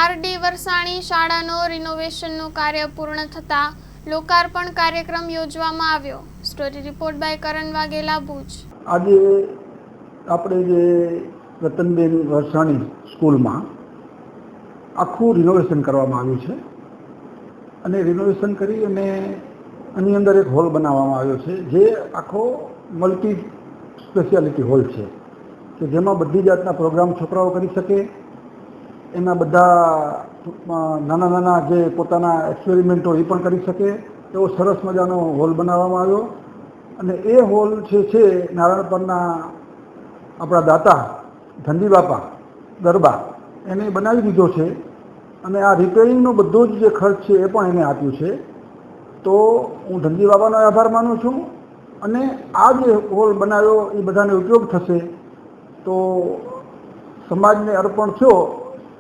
RD વરસાણી શાળાનો રિનોવેશનનું કાર્ય પૂર્ણ થતાં લોકાર્પણ કાર્યક્રમ યોજવામાં આવ્યો. સ્ટોરી રિપોર્ટ બાય કરણ વાઘેલા, ભુજ. આજે આપણે જે રતનબેન વરસાણી સ્કૂલમાં આખું રિનોવેશન કરવામાં આવ્યું છે અને રિનોવેશન કરી અને એની અંદર એક હોલ બનાવવામાં આવ્યો છે જે આખો મલ્ટી સ્પેશિયાલિટી હોલ છે કે જેમાં બધી જાતના પ્રોગ્રામ છોકરાઓ કરી શકે. એના બધા નાના નાના જે પોતાના એક્સપેરિમેન્ટો એ પણ કરી શકે એવો સરસ મજાનો હોલ બનાવવામાં આવ્યો. અને એ હોલ છે નારાયણપરના આપણા દાતા ધનજી બાપા ગરબા એને બનાવી દીધો છે અને આ રિપેરિંગનો બધો જ જે ખર્ચ છે એ પણ એને આપ્યું છે. તો હું ધનજી બાપાનો આભાર માનું છું અને આ જે હોલ બનાવ્યો એ બધાને ઉપયોગ થશે તો સમાજને અર્પણ થયો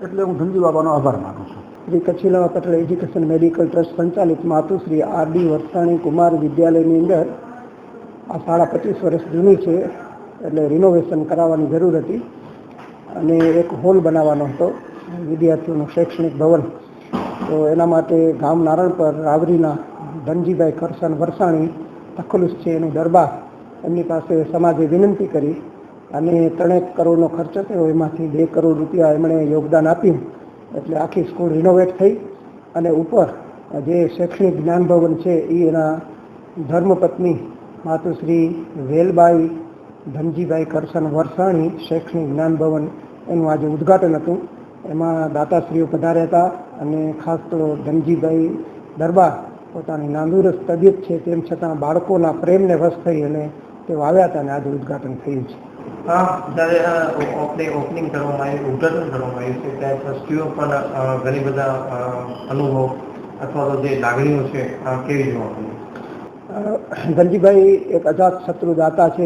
એટલે હું ધનજી બાબાનો આભાર માનું છું. Shri Kachchhi Leva Patel education medical trust સંચાલિત માતુશ્રી આરડી વરસાણી કુમાર વિદ્યાલયની અંદર આ શાળા 25 વર્ષ જૂની છે એટલે રિનોવેશન કરાવવાની જરૂર હતી અને એક હોલ બનાવવાનો હતો વિદ્યાર્થીઓનું શૈક્ષણિક ભવન. તો એના માટે ગામ નારણપર રાવરીના ધનજીભાઈ કરશન વરસાણી તખલુસ છે એનું દરબાર એમની પાસે સમાજે વિનંતી કરી અને 3 કરોડનો ખર્ચ થયો. એમાંથી 2 કરોડ રૂપિયા એમણે યોગદાન આપ્યું એટલે આખી સ્કૂલ રિનોવેટ થઈ અને ઉપર જે શૈક્ષણિક જ્ઞાન ભવન છે એ એના ધર્મપત્ની માતુશ્રી વેલબાઈ ધનજીભાઈ કરશન વરસાણી શૈક્ષણિક જ્ઞાન ભવન એનું આજે ઉદ્ઘાટન હતું. એમાં દાતાશ્રીઓ પધાર્યા હતા અને ખાસ તો ધનજીભાઈ દરબાર પોતાની નાંદુરસ્ત તબિયત છે તેમ છતાં બાળકોના પ્રેમને વશ થઈ અને તેઓ આવ્યા હતા અને આજે ઉદ્ઘાટન થયું છે. જ્યારે આપણે ઓપનિંગ કરવામાં આવ્યું, ઉદ્ઘાટન કરવામાં આવ્યું છે ત્યારે ટ્રસ્ટીઓ પણ ઘણી બધા અનુભવ અથવા તો જે લાગણીઓ છે કેવી જોવા મળી? ધનજીભાઈ એક અજાત શત્રુ દાતા છે.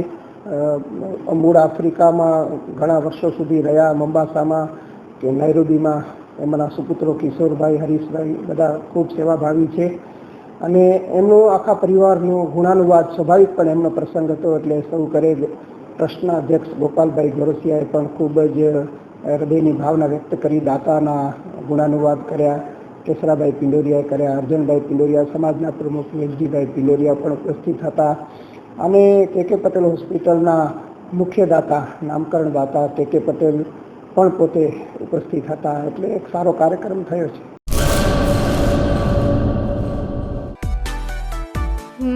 મૂળ આફ્રિકામાં ઘણા વર્ષો સુધી રહ્યા, મોમ્બાસામાં કે નૈરોબીમાં. એમના સુપુત્રો કિશોરભાઈ, હરીશભાઈ બધા ખૂબ સેવાભાવી છે અને એમનો આખા પરિવારનો ગુણાનુવાદ સ્વાભાવિક પણ એમનો પ્રસંગ હતો એટલે સૌ કરે. ટ્રસ્ટના અધ્યક્ષ ગોપાલભાઈ ગોરસિયાએ પણ ખૂબ જ હૃદયની ભાવના વ્યક્ત કરી, દાતાના ગુણાનુવાદ કર્યા. કેસરાભાઈ પિંડોરિયાએ કર્યા, અર્જનભાઈ પિંડોરિયા, સમાજના પ્રમુખ મેઘજીભાઈ પિંડોરિયા પણ ઉપસ્થિત હતા અને કે પટેલ હોસ્પિટલના મુખ્ય દાતા નામકરણ દાતા કે પટેલ પણ પોતે ઉપસ્થિત હતા. એટલે એક સારો કાર્યક્રમ થયો છે.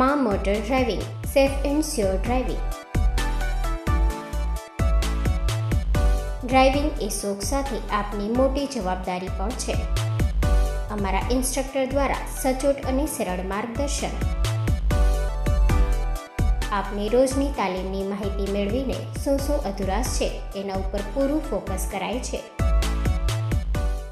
માં motor driving, safe and sure driving. Driving એ શોખ સાથે આપની મોટી જવાબદારી પણ છે. અમારા ઇન્સ્ટ્રક્ટર દ્વારા સચોટ અને સરળ માર્ગદર્શન. આપની રોજની તાલીમની માહિતી મેળવીને શું અધુરાશ છે એના ઉપર પૂરું ફોકસ કરાય છે.